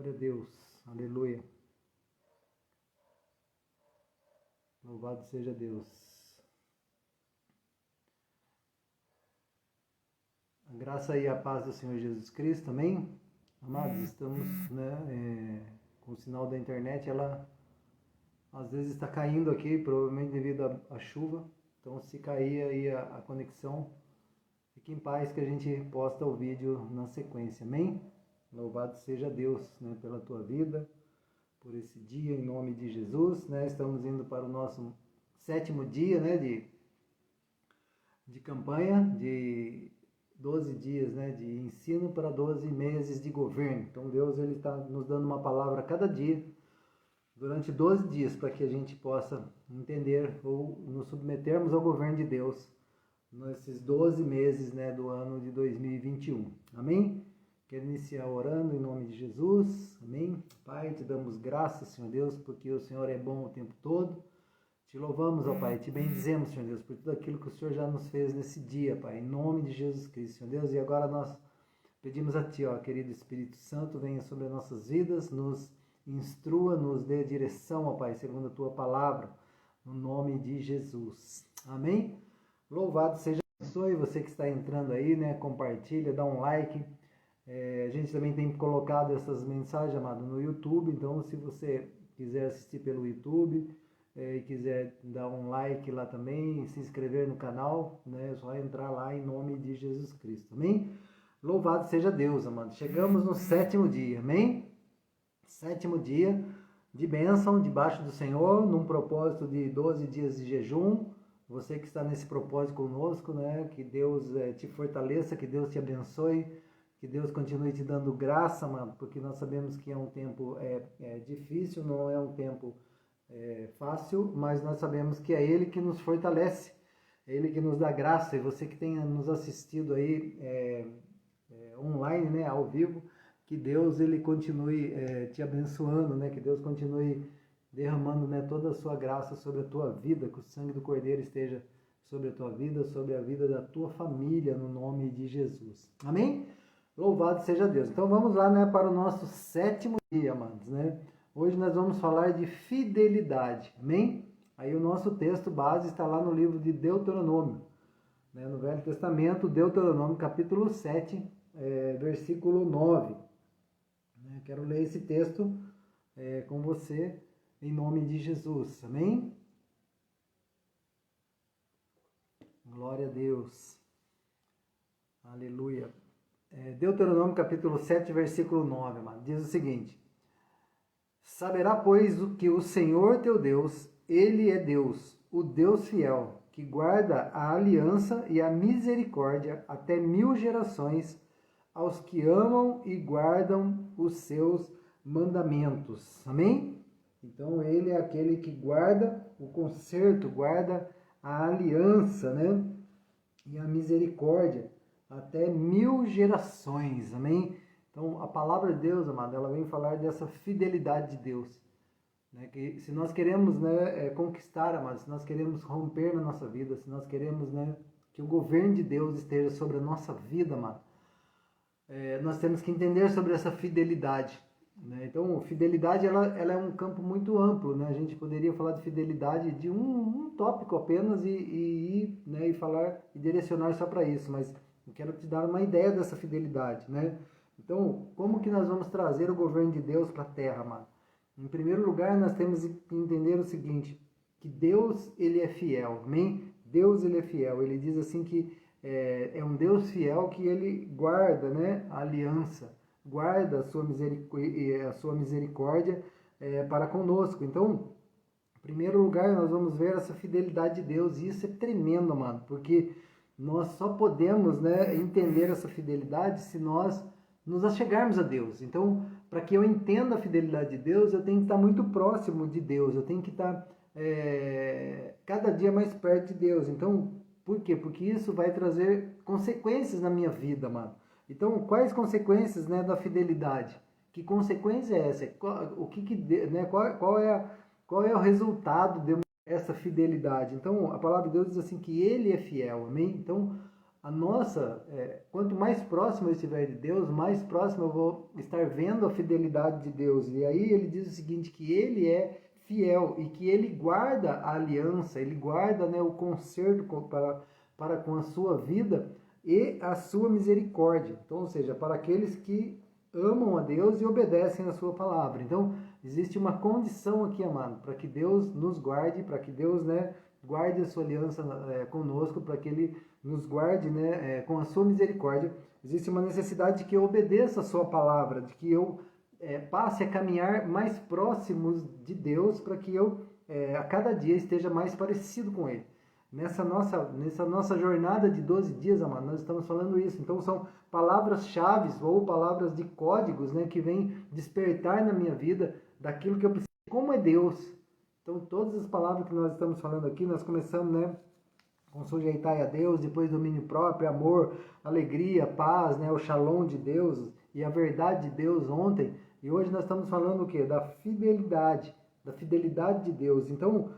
Glória a Deus. Aleluia. Louvado seja Deus. A graça e a paz do Senhor Jesus Cristo, amém? Amados, estamos com o sinal da internet, ela às vezes está caindo aqui, provavelmente devido à chuva. Então, se cair aí a conexão, fique em paz que a gente posta o vídeo na sequência, amém? Louvado seja Deus, pela tua vida, por esse dia, em nome de Jesus, Estamos indo para o nosso 7º dia, de campanha, de 12 dias, de ensino para 12 meses de governo. Então, Deus ele está nos dando uma palavra a cada dia, durante 12 dias, para que a gente possa entender ou nos submetermos ao governo de Deus nesses 12 meses, do ano de 2021. Amém? Quero iniciar orando em nome de Jesus. Amém? Pai, te damos graças, Senhor Deus, porque o Senhor é bom o tempo todo. Te louvamos, ó Pai, te bendizemos, Senhor Deus, por tudo aquilo que o Senhor já nos fez nesse dia, Pai, em nome de Jesus Cristo, Senhor Deus. E agora nós pedimos a Ti, ó, querido Espírito Santo, venha sobre as nossas vidas, nos instrua, nos dê direção, ó Pai, segundo a Tua palavra, no nome de Jesus. Amém? Louvado seja Deus. Você que está entrando aí, compartilha, dá um like. A gente também tem colocado essas mensagens, amado, no YouTube. Então, se você quiser assistir pelo YouTube e quiser dar um like lá também, se inscrever no canal, é só entrar lá em nome de Jesus Cristo. Amém? Louvado seja Deus, amado. Chegamos no 7º dia, amém? 7º dia de bênção debaixo do Senhor, num propósito de 12 dias de jejum. Você que está nesse propósito conosco, que Deus te fortaleça, que Deus te abençoe, que Deus continue te dando graça, mano, porque nós sabemos que é um tempo difícil, não é um tempo fácil, mas nós sabemos que é Ele que nos fortalece, é Ele que nos dá graça. E você que tem nos assistido aí online, ao vivo, que Deus ele continue te abençoando, que Deus continue derramando toda a sua graça sobre a tua vida, que o sangue do Cordeiro esteja sobre a tua vida, sobre a vida da tua família, no nome de Jesus. Amém? Louvado seja Deus. Então vamos lá, para o nosso 7º dia, amados, Hoje nós vamos falar de fidelidade, amém? Aí o nosso texto base está lá no livro de Deuteronômio, no Velho Testamento, Deuteronômio capítulo 7, versículo 9. Quero ler esse texto com você, em nome de Jesus, amém? Glória a Deus, aleluia. Deuteronômio capítulo 7, versículo 9, amado, diz o seguinte: Saberá, pois, que o Senhor teu Deus, Ele é Deus, o Deus fiel, que guarda a aliança e a misericórdia até 1000 gerações aos que amam e guardam os seus mandamentos. Amém? Então, Ele é aquele que guarda o conserto, guarda a aliança, e a misericórdia até 1000 gerações. Amém? Então, a palavra de Deus, amado, ela vem falar dessa fidelidade de Deus. Que se nós queremos conquistar, amado, se nós queremos romper na nossa vida, se nós queremos que o governo de Deus esteja sobre a nossa vida, amado, nós temos que entender sobre essa fidelidade. Então, fidelidade ela é um campo muito amplo. A gente poderia falar de fidelidade de um tópico apenas e falar e direcionar só para isso, mas eu quero te dar uma ideia dessa fidelidade. Então, como que nós vamos trazer o governo de Deus para a terra, amado? Em primeiro lugar, nós temos que entender o seguinte, que Deus, ele é fiel, amém? Deus, ele é fiel. Ele diz assim que é um Deus fiel que ele guarda, a aliança, guarda a sua misericórdia para conosco. Então, em primeiro lugar, nós vamos ver essa fidelidade de Deus, e isso é tremendo, mano, porque nós só podemos entender essa fidelidade se nós nos achegarmos a Deus. Então, para que eu entenda a fidelidade de Deus, eu tenho que estar muito próximo de Deus, eu tenho que estar cada dia mais perto de Deus. Então, por quê? Porque isso vai trazer consequências na minha vida, mano. Então, quais consequências da fidelidade? Que consequência é essa? Qual é o resultado de essa fidelidade? Então, a palavra de Deus diz assim que Ele é fiel, amém? Então, quanto mais próximo eu estiver de Deus, mais próximo eu vou estar vendo a fidelidade de Deus. E aí ele diz o seguinte, que ele é fiel e que ele guarda a aliança, ele guarda, né, o conserto para com a sua vida e a sua misericórdia. Então, ou seja, para aqueles que amam a Deus e obedecem a sua palavra. Então, existe uma condição aqui, amado, para que Deus nos guarde, para que Deus, né, guarde a sua aliança conosco, para que Ele nos guarde, né, com a sua misericórdia. Existe uma necessidade de que eu obedeça a sua palavra, de que eu passe a caminhar mais próximos de Deus, para que eu a cada dia esteja mais parecido com Ele. Nessa nossa jornada de 12 dias, amado, nós estamos falando isso. Então são palavras-chave ou palavras de códigos, né, que vêm despertar na minha vida daquilo que eu preciso. Como é Deus? Então todas as palavras que nós estamos falando aqui, nós começamos, né, com sujeitar a Deus, depois domínio próprio, amor, alegria, paz, né, o shalom de Deus e a verdade de Deus ontem. E hoje nós estamos falando o quê? Da fidelidade de Deus. Então,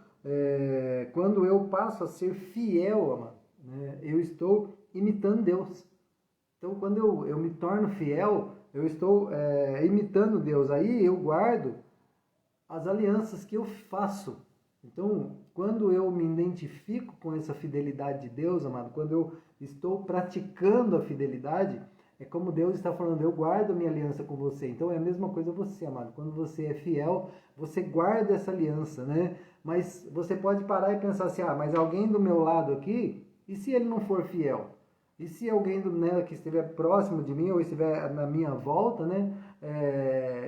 quando eu passo a ser fiel, amado, né, eu estou imitando Deus. Então, quando eu me torno fiel, eu estou imitando Deus. Aí eu guardo as alianças que eu faço. Então, quando eu me identifico com essa fidelidade de Deus, amado, quando eu estou praticando a fidelidade, é como Deus está falando, eu guardo a minha aliança com você. Então é a mesma coisa você, amado. Quando você é fiel, você guarda essa aliança, né? Mas você pode parar e pensar assim, mas alguém do meu lado aqui, e se ele não for fiel? E se alguém que estiver próximo de mim ou estiver na minha volta, né,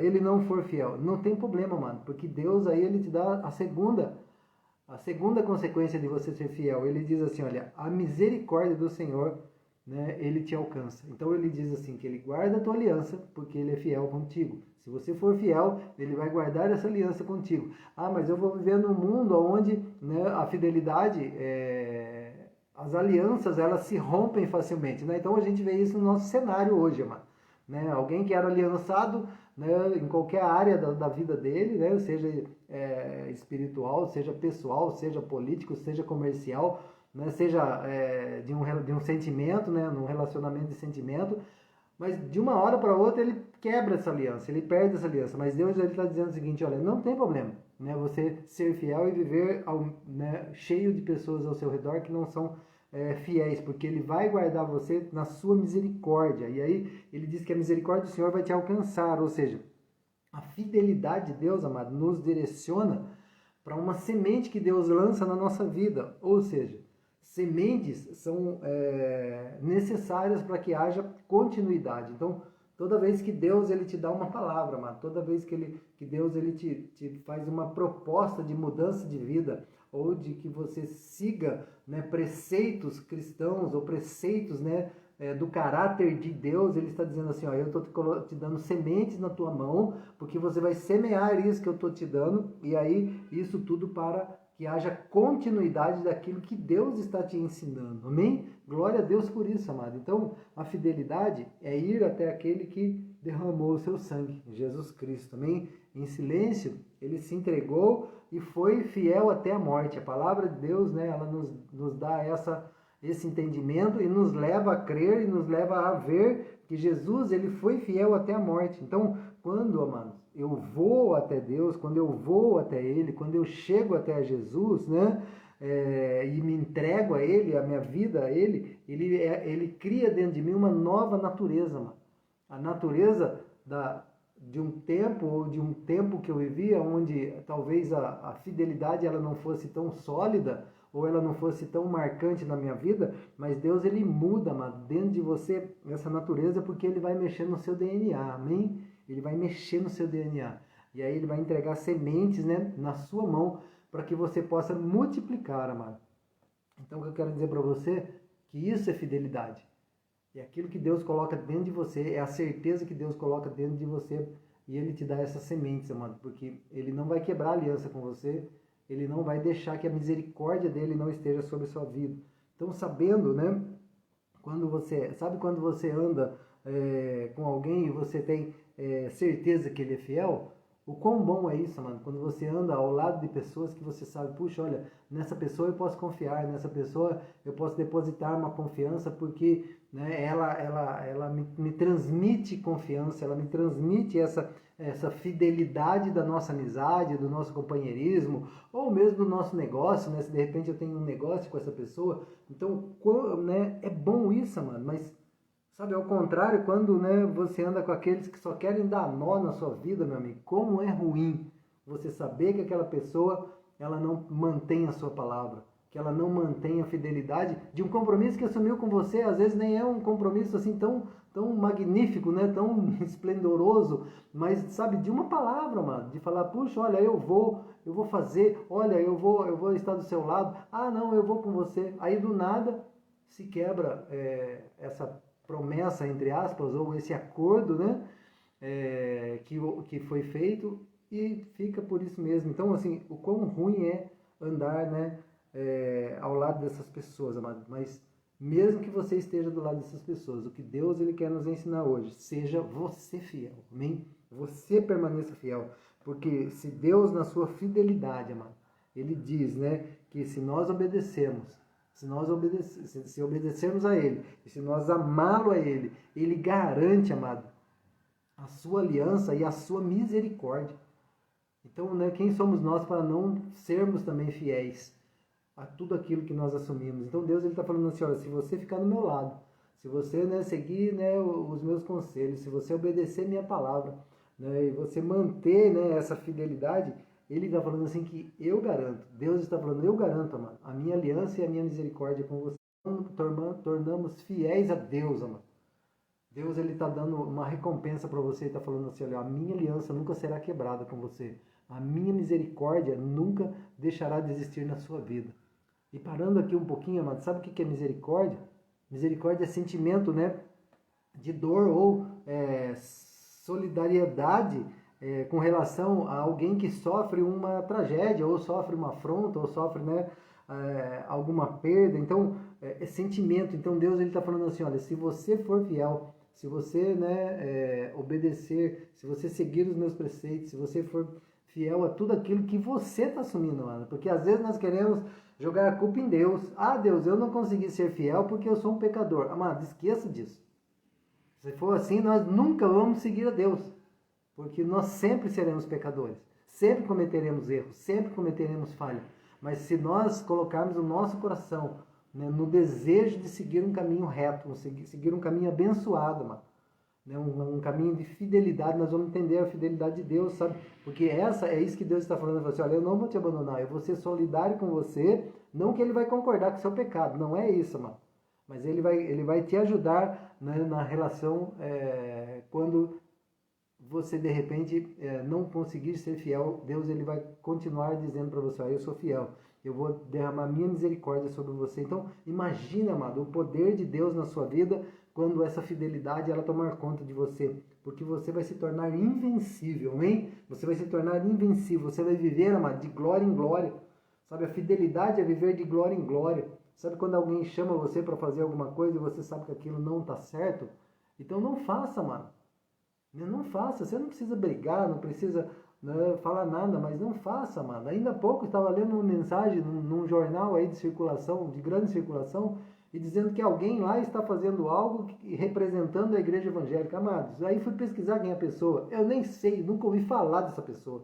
ele não for fiel? Não tem problema, mano, porque Deus aí ele te dá a segunda consequência de você ser fiel. Ele diz assim, olha, a misericórdia do Senhor, né, ele te alcança. Então ele diz assim, que ele guarda a tua aliança, porque ele é fiel contigo. Se você for fiel, ele vai guardar essa aliança contigo. Mas eu vou viver num mundo onde, né, a fidelidade, as alianças, elas se rompem facilmente, né? Então a gente vê isso no nosso cenário hoje, mano. Né? Alguém que era aliançado, né, em qualquer área da vida dele, né, seja espiritual, seja pessoal, seja político, seja comercial, né, seja de um sentimento, né, num relacionamento de sentimento, mas de uma hora para outra ele quebra essa aliança, ele perde essa aliança. Mas Deus está dizendo o seguinte, olha, não tem problema, né, você ser fiel e viver né, cheio de pessoas ao seu redor que não são fiéis, porque ele vai guardar você na sua misericórdia. E aí ele diz que a misericórdia do Senhor vai te alcançar, ou seja, a fidelidade de Deus, amado, nos direciona para uma semente que Deus lança na nossa vida, ou seja, sementes são necessárias para que haja continuidade. Então, toda vez que Deus ele te dá uma palavra, amado, toda vez que Deus ele te faz uma proposta de mudança de vida, ou de que você siga, né, preceitos cristãos, ou preceitos, né, do caráter de Deus, ele está dizendo assim, eu estou te dando sementes na tua mão, porque você vai semear isso que eu estou te dando, e aí isso tudo para que haja continuidade daquilo que Deus está te ensinando, amém? Glória a Deus por isso, amado. Então, a fidelidade é ir até aquele que derramou o seu sangue, Jesus Cristo, amém? Em silêncio, ele se entregou e foi fiel até a morte. A palavra de Deus, né, ela nos dá esse entendimento e nos leva a crer e nos leva a ver que Jesus ele foi fiel até a morte. Então, quando, amados, eu vou até Deus, quando eu vou até Ele, quando eu chego até Jesus, né, e me entrego a Ele, a minha vida a Ele, Ele cria dentro de mim uma nova natureza, mano. A natureza de um tempo que eu vivia, onde talvez a fidelidade ela não fosse tão sólida, ou ela não fosse tão marcante na minha vida, mas Deus ele muda, mano, dentro de você essa natureza, porque ele vai mexer no seu DNA, amém? Ele vai mexer no seu DNA, e aí ele vai entregar sementes, né, na sua mão, para que você possa multiplicar, amado. Então o que eu quero dizer para você, que isso é fidelidade. É aquilo que Deus coloca dentro de você, é a certeza que Deus coloca dentro de você, e Ele te dá essas sementes, amado, porque Ele não vai quebrar a aliança com você, Ele não vai deixar que a misericórdia dEle não esteja sobre a sua vida. Então, sabendo, né, quando você anda com alguém e você tem certeza que ele é fiel, O quão bom é isso, mano, quando você anda ao lado de pessoas que você sabe, puxa, olha, nessa pessoa eu posso confiar, nessa pessoa eu posso depositar uma confiança porque, né, ela me transmite confiança, ela me transmite essa fidelidade da nossa amizade, do nosso companheirismo, ou mesmo do nosso negócio, né? Se de repente eu tenho um negócio com essa pessoa, então, né, é bom isso, mano, mas sabe, ao contrário, quando, né, você anda com aqueles que só querem dar nó na sua vida, meu amigo, como é ruim você saber que aquela pessoa, ela não mantém a sua palavra, que ela não mantém a fidelidade de um compromisso que assumiu com você, às vezes nem é um compromisso assim tão magnífico, né, tão esplendoroso, mas, sabe, de uma palavra, mano, de falar, puxa, olha, eu vou fazer, olha, eu vou estar do seu lado, ah, não, eu vou com você, aí do nada se quebra essa promessa, entre aspas, ou esse acordo, né, que foi feito e fica por isso mesmo. Então, assim, o quão ruim é andar, né, ao lado dessas pessoas, amado. Mas mesmo que você esteja do lado dessas pessoas, o que Deus ele quer nos ensinar hoje, seja você fiel, amém? Você permaneça fiel, porque se Deus na sua fidelidade, amado, ele diz, né, que se nós obedecermos, se obedecermos a Ele, e se nós amá-lo a Ele, Ele garante, amado, a sua aliança e a sua misericórdia. Então, né, quem somos nós para não sermos também fiéis a tudo aquilo que nós assumimos? Então, Deus está falando assim, olha, se você ficar do meu lado, se você, né, seguir, né, os meus conselhos, se você obedecer minha palavra, né, e você manter, né, essa fidelidade, ele está falando assim que eu garanto, Deus está falando, eu garanto, amado, a minha aliança e a minha misericórdia com você. Tornamos fiéis a Deus, amado. Deus ele está dando uma recompensa para você e está falando assim, olha, a minha aliança nunca será quebrada com você. A minha misericórdia nunca deixará de existir na sua vida. E parando aqui um pouquinho, amado, sabe o que é misericórdia? Misericórdia é sentimento, né, de dor ou solidariedade com relação a alguém que sofre uma tragédia, ou sofre uma afronta, ou sofre, né, alguma perda. Então, é sentimento. Então, Deus está falando assim, olha, se você for fiel, se você, né, obedecer, se você seguir os meus preceitos, se você for fiel a tudo aquilo que você está assumindo, mano. Porque às vezes nós queremos jogar a culpa em Deus. Ah, Deus, eu não consegui ser fiel porque eu sou um pecador. Amado, esqueça disso. Se for assim, nós nunca vamos seguir a Deus. Porque nós sempre seremos pecadores. Sempre cometeremos erros, sempre cometeremos falha. Mas se nós colocarmos o nosso coração, né, no desejo de seguir um caminho reto, seguir um caminho abençoado, mano, né, um caminho de fidelidade, nós vamos entender a fidelidade de Deus, sabe? Porque é isso que Deus está falando. Ele fala assim, olha, eu não vou te abandonar, eu vou ser solidário com você, não que ele vai concordar com o seu pecado, não é isso, mano. Mas ele vai te ajudar, né, na relação quando você de repente não conseguir ser fiel. Deus ele vai continuar dizendo para você, eu sou fiel, eu vou derramar minha misericórdia sobre você. Então imagina, amado, o poder de Deus na sua vida quando essa fidelidade ela tomar conta de você, porque você vai se tornar invencível, amém? Você vai se tornar invencível, você vai viver, amado, de glória em glória, sabe? A fidelidade é viver de glória em glória. Sabe quando alguém chama você para fazer alguma coisa e você sabe que aquilo não está certo? Então não faça, mano. Não faça, você não precisa brigar, não precisa, né, falar nada, mas não faça, mano. Ainda há pouco eu estava lendo uma mensagem num jornal aí de circulação, de grande circulação, e dizendo que alguém lá está fazendo algo representando a igreja evangélica. Amados, aí fui pesquisar quem é a pessoa, eu nem sei, nunca ouvi falar dessa pessoa.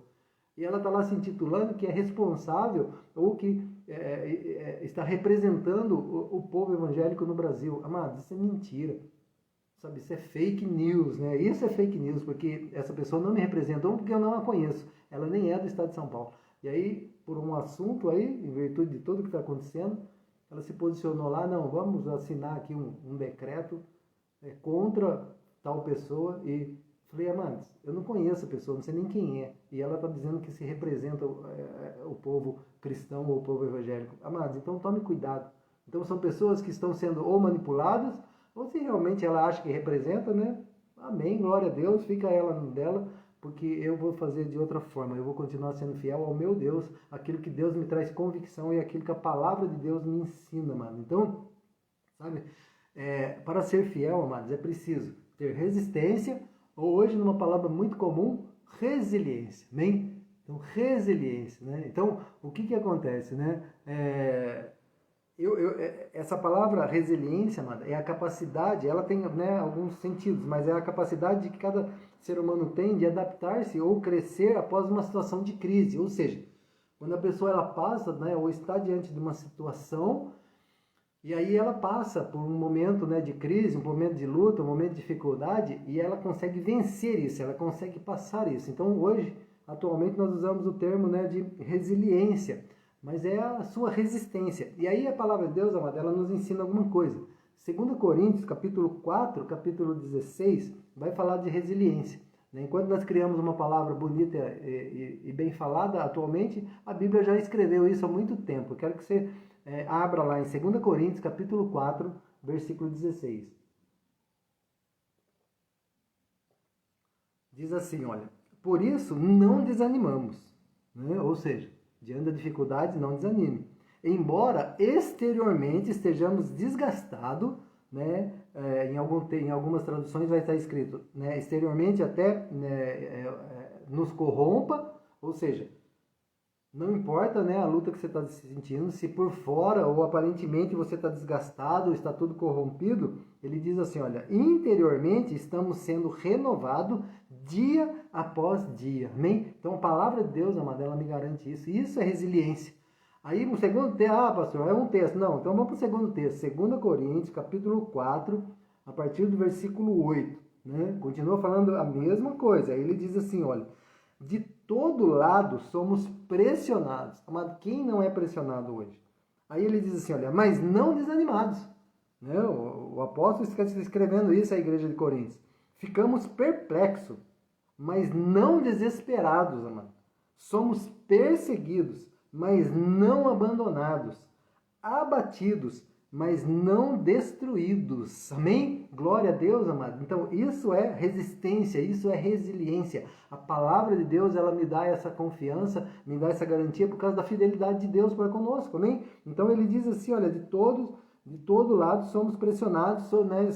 E ela está lá se intitulando que é responsável ou que está representando o povo evangélico no Brasil. Amados, isso é mentira. Sabe, isso é fake news, né? Isso é fake news, porque essa pessoa não me representa, ou porque eu não a conheço. Ela nem é do estado de São Paulo. E aí, por um assunto aí, em virtude de tudo que está acontecendo, ela se posicionou lá, não, vamos assinar aqui um decreto contra tal pessoa. E falei, amados, eu não conheço a pessoa, não sei nem quem é. E ela está dizendo que se representa o povo cristão ou o povo evangélico. Amados, então tome cuidado. Então são pessoas que estão sendo ou manipuladas, ou se realmente ela acha que representa, né? Amém, glória a Deus, fica ela dela, porque eu vou fazer de outra forma. Eu vou continuar sendo fiel ao meu Deus, aquilo que Deus me traz convicção e aquilo que a palavra de Deus me ensina, mano. Então, sabe, para ser fiel, amados, é preciso ter resistência, ou hoje, numa palavra muito comum, resiliência, amém? Então, resiliência, né? Então, o que acontece, né? Essa palavra resiliência, mano, é a capacidade, ela tem, né, alguns sentidos, mas é a capacidade que cada ser humano tem de adaptar-se ou crescer após uma situação de crise. Ou seja, quando a pessoa ela passa, né, ou está diante de uma situação, e aí ela passa por um momento, né, de crise, um momento de luta, um momento de dificuldade, e ela consegue vencer isso, ela consegue passar isso. Então hoje, atualmente, nós usamos o termo, né, de resiliência, mas é a sua resistência. E aí a palavra de Deus, amada, ela nos ensina alguma coisa. 2 Coríntios, capítulo 4, capítulo 16, vai falar de resiliência. Enquanto nós criamos uma palavra bonita e bem falada, atualmente, a Bíblia já escreveu isso há muito tempo. Eu quero que você abra lá em 2 Coríntios, capítulo 4, versículo 16. Diz assim, olha, por isso não desanimamos, né? Ou seja, diante da dificuldade, não desanime. Embora exteriormente estejamos desgastados, né? Em algumas traduções vai estar escrito, né? Exteriormente até, né, nos corrompa, ou seja, não importa, né, a luta que você está sentindo, se por fora ou aparentemente você está desgastado, está tudo corrompido, ele diz assim, olha, interiormente estamos sendo renovados dia após dia, amém? Então a palavra de Deus, amada, ela me garante isso, e isso é resiliência. Aí o segundo texto, pastor, é um texto, não, então vamos para o segundo texto, 2 Coríntios, capítulo 4, a partir do versículo 8, né? Continua falando a mesma coisa, aí ele diz assim, olha, de todo lado somos pressionados. Amado, quem não é pressionado hoje? Aí ele diz assim, olha, mas não desanimados. Né? O apóstolo está escrevendo isso à igreja de Coríntios. Ficamos perplexos, mas não desesperados, amado. Somos perseguidos, mas não abandonados. Abatidos, mas não destruídos. Amém? Glória a Deus, amado. Então, isso é resistência, isso é resiliência. A palavra de Deus, ela me dá essa confiança, me dá essa garantia por causa da fidelidade de Deus para conosco, amém? Então, ele diz assim, olha, de todo lado somos pressionados, né,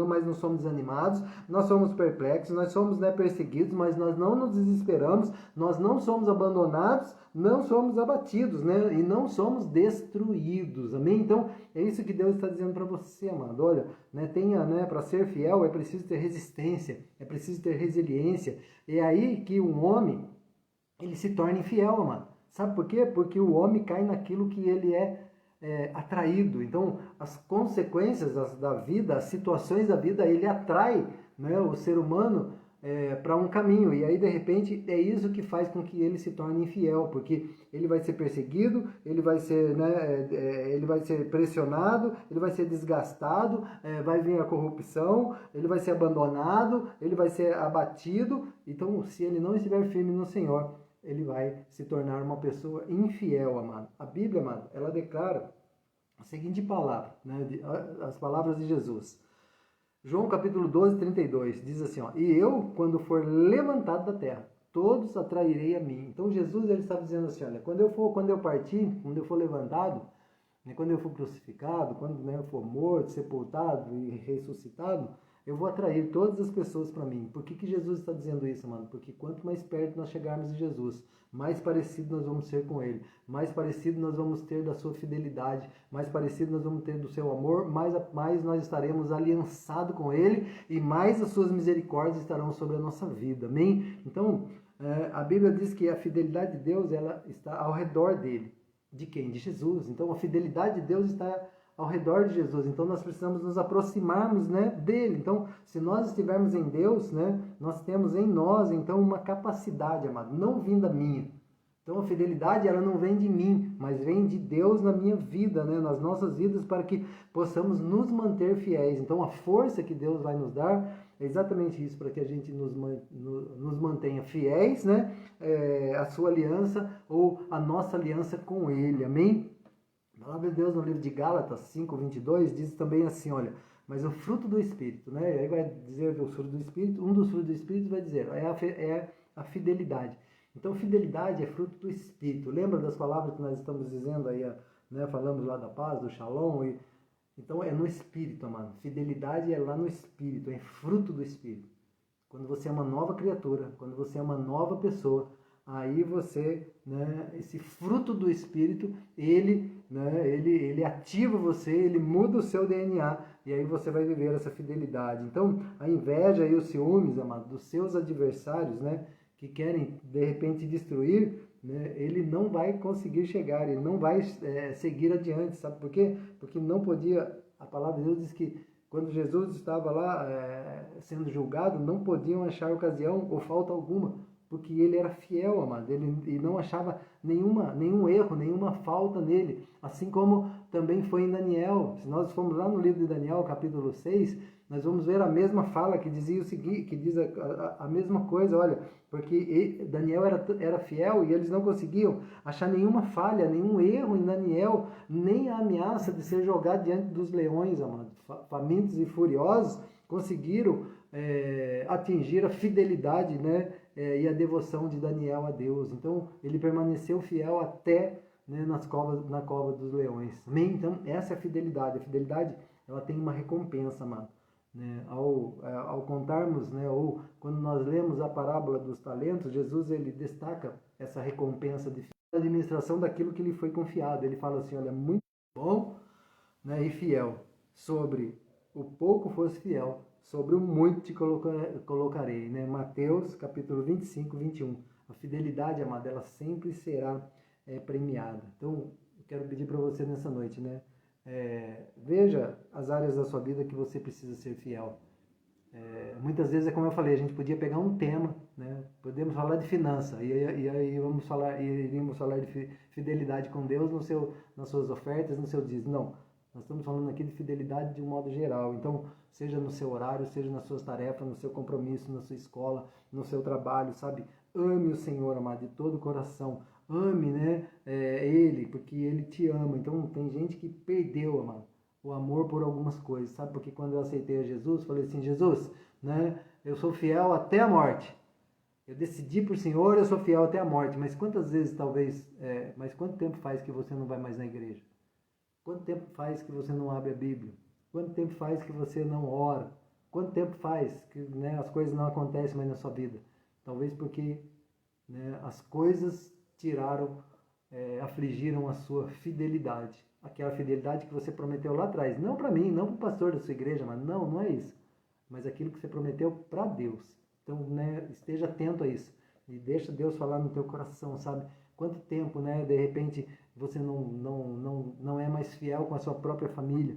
mas não somos desanimados, nós somos perplexos, nós somos, né, perseguidos, mas nós não nos desesperamos, nós não somos abandonados, não somos abatidos, né, e não somos destruídos, amém? Então, é isso que Deus está dizendo para você, amado. Olha, né, tenha, né, para ser fiel é preciso ter resistência, é preciso ter resiliência. É aí que um homem, ele se torna infiel, amado. Sabe por quê? Porque o homem cai naquilo que ele é atraído. Então, as consequências da vida, as situações da vida, ele atrai, né, o ser humano para um caminho. E aí, de repente, é isso que faz com que ele se torne infiel, porque ele vai ser perseguido, ele vai ser, né, ele vai ser pressionado, ele vai ser desgastado, vai vir a corrupção, ele vai ser abandonado, ele vai ser abatido. Então, se ele não estiver firme no Senhor, ele vai se tornar uma pessoa infiel, amado. A Bíblia, amado, ela declara a seguinte palavra, né, as palavras de Jesus. João capítulo 12, 32, diz assim, ó, e eu, quando for levantado da terra, todos atrairei a mim. Então Jesus, ele estava dizendo assim, olha, quando eu partir, quando eu for levantado, né, quando eu for crucificado, quando, né, eu for morto, sepultado e ressuscitado, eu vou atrair todas as pessoas para mim. Por que Jesus está dizendo isso, mano? Porque quanto mais perto nós chegarmos de Jesus, mais parecido nós vamos ser com Ele, mais parecido nós vamos ter da sua fidelidade, mais parecido nós vamos ter do seu amor, mais nós estaremos aliançados com Ele e mais as suas misericórdias estarão sobre a nossa vida. Amém? Então, a Bíblia diz que a fidelidade de Deus, ela está ao redor dele. De quem? De Jesus. Então, a fidelidade de Deus está ao redor de Jesus. Então nós precisamos nos aproximarmos, né, dele. Então, se nós estivermos em Deus, né, nós temos em nós então uma capacidade, amado, não vinda minha. Então a fidelidade, ela não vem de mim, mas vem de Deus na minha vida, né, nas nossas vidas, para que possamos nos manter fiéis. Então a força que Deus vai nos dar é exatamente isso, para que a gente nos mantenha fiéis, né, a sua aliança ou a nossa aliança com Ele. Amém? A palavra de Deus no livro de Gálatas 5:22 diz também assim, olha, mas o fruto do Espírito, né? Aí vai dizer o fruto do Espírito, um dos frutos do Espírito vai dizer, é a fidelidade. Então, fidelidade é fruto do Espírito. Lembra das palavras que nós estamos dizendo aí, né? Falamos lá da paz, do shalom. Então, é no Espírito, amado. Fidelidade é lá no Espírito, é fruto do Espírito. quando você é uma nova criatura, quando você é uma nova pessoa, aí você, né, esse fruto do Espírito, ele ativa você, ele muda o seu DNA, e aí você vai viver essa fidelidade. Então, a inveja e os ciúmes, amado, dos seus adversários, né, que querem, de repente, destruir, né, ele não vai conseguir chegar, ele não vai seguir adiante, sabe por quê? Porque não podia, a palavra de Deus diz que quando Jesus estava lá sendo julgado, não podiam achar ocasião ou falta alguma, porque ele era fiel, amado, e não achava nenhum erro, nenhuma falta nele, assim como também foi em Daniel. Se nós formos lá no livro de Daniel, capítulo 6, nós vamos ver a mesma fala que dizia o seguinte, que diz a mesma coisa, olha, porque Daniel era fiel e eles não conseguiam achar nenhuma falha, nenhum erro em Daniel, nem a ameaça de ser jogado diante dos leões, amado. Famintos e furiosos conseguiram atingir a fidelidade, né, e a devoção de Daniel a Deus. Então, ele permaneceu fiel até, né, na cova dos leões. Amém? Então, essa é a fidelidade. A fidelidade, ela tem uma recompensa, amado. Né? Ao contarmos, né, ou quando nós lemos a parábola dos talentos, Jesus ele destaca essa recompensa de administração daquilo que lhe foi confiado. Ele fala assim, olha, muito bom, né, e fiel. Sobre o pouco fosse fiel, sobre o muito te colocarei. Né? Mateus capítulo 25, 21. A fidelidade, amada, ela sempre será premiada. Então, eu quero pedir para você nessa noite, né? Veja as áreas da sua vida que você precisa ser fiel. Muitas vezes, como eu falei, a gente podia pegar um tema, né? Podemos falar de finança, e aí iríamos falar de fidelidade com Deus nas suas ofertas, no seu dízimo. Não, nós estamos falando aqui de fidelidade de um modo geral. Então, seja no seu horário, seja nas suas tarefas, no seu compromisso, na sua escola, no seu trabalho, sabe? Ame o Senhor, amado, de todo o coração. Ame, né, Ele, porque Ele te ama. Então, tem gente que perdeu, amado, o amor por algumas coisas, sabe? Porque quando eu aceitei a Jesus, falei assim, Jesus, né, eu sou fiel até a morte. Eu decidi por Senhor, eu sou fiel até a morte. Mas quantas vezes, mas quanto tempo faz que você não vai mais na igreja? Quanto tempo faz que você não abre a Bíblia? Quanto tempo faz que você não ora? Quanto tempo faz que, né, as coisas não acontecem mais na sua vida? Talvez porque, né, as coisas afligiram a sua fidelidade. Aquela fidelidade que você prometeu lá atrás. Não para mim, não para o pastor da sua igreja, mas não é isso. Mas aquilo que você prometeu para Deus. Então, né, esteja atento a isso. E deixa Deus falar no teu coração, sabe? Quanto tempo, né, de repente, você não é mais fiel com a sua própria família.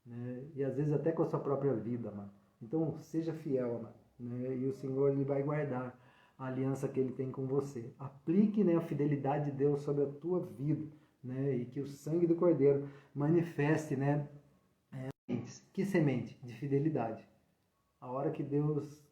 Né? E às vezes até com a sua própria vida, mano. Então, seja fiel, mano. Né? E o Senhor, Ele vai guardar a aliança que Ele tem com você. Aplique, né, a fidelidade de Deus sobre a tua vida, né, e que o sangue do Cordeiro manifeste, né, que semente de fidelidade. A hora que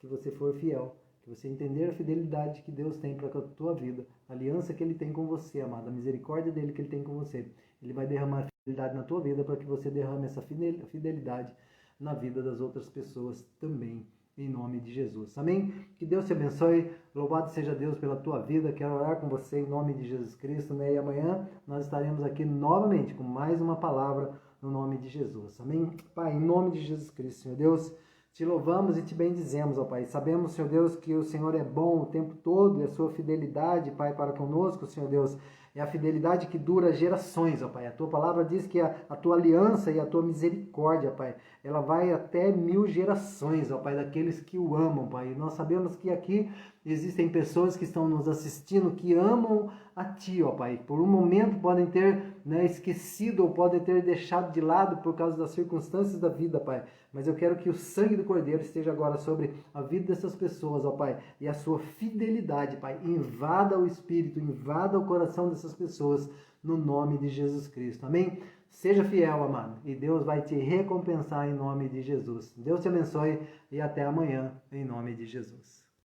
você for fiel, que você entender a fidelidade que Deus tem para a tua vida, a aliança que Ele tem com você, amado, a misericórdia dele que Ele tem com você, Ele vai derramar fidelidade na tua vida para que você derrame essa fidelidade na vida das outras pessoas também. Em nome de Jesus. Amém? Que Deus te abençoe. Louvado seja Deus pela tua vida. Quero orar com você em nome de Jesus Cristo. Né? E amanhã nós estaremos aqui novamente com mais uma palavra no nome de Jesus. Amém? Pai, em nome de Jesus Cristo, Senhor Deus, te louvamos e te bendizemos, ó Pai. Sabemos, Senhor Deus, que o Senhor é bom o tempo todo e a sua fidelidade, Pai, para conosco, Senhor Deus, é a fidelidade que dura gerações, ó Pai. A tua palavra diz que a tua aliança e a tua misericórdia, Pai, ela vai até 1000 gerações, ó Pai, daqueles que o amam, Pai. E nós sabemos que aqui existem pessoas que estão nos assistindo que amam a Ti, ó Pai. Por um momento podem ter, né, esquecido ou podem ter deixado de lado por causa das circunstâncias da vida, Pai. Mas eu quero que o sangue do Cordeiro esteja agora sobre a vida dessas pessoas, ó Pai. E a sua fidelidade, Pai, invada o espírito, invada o coração dessas pessoas, no nome de Jesus Cristo. Amém? Seja fiel, amado, e Deus vai te recompensar em nome de Jesus. Deus te abençoe e até amanhã, em nome de Jesus.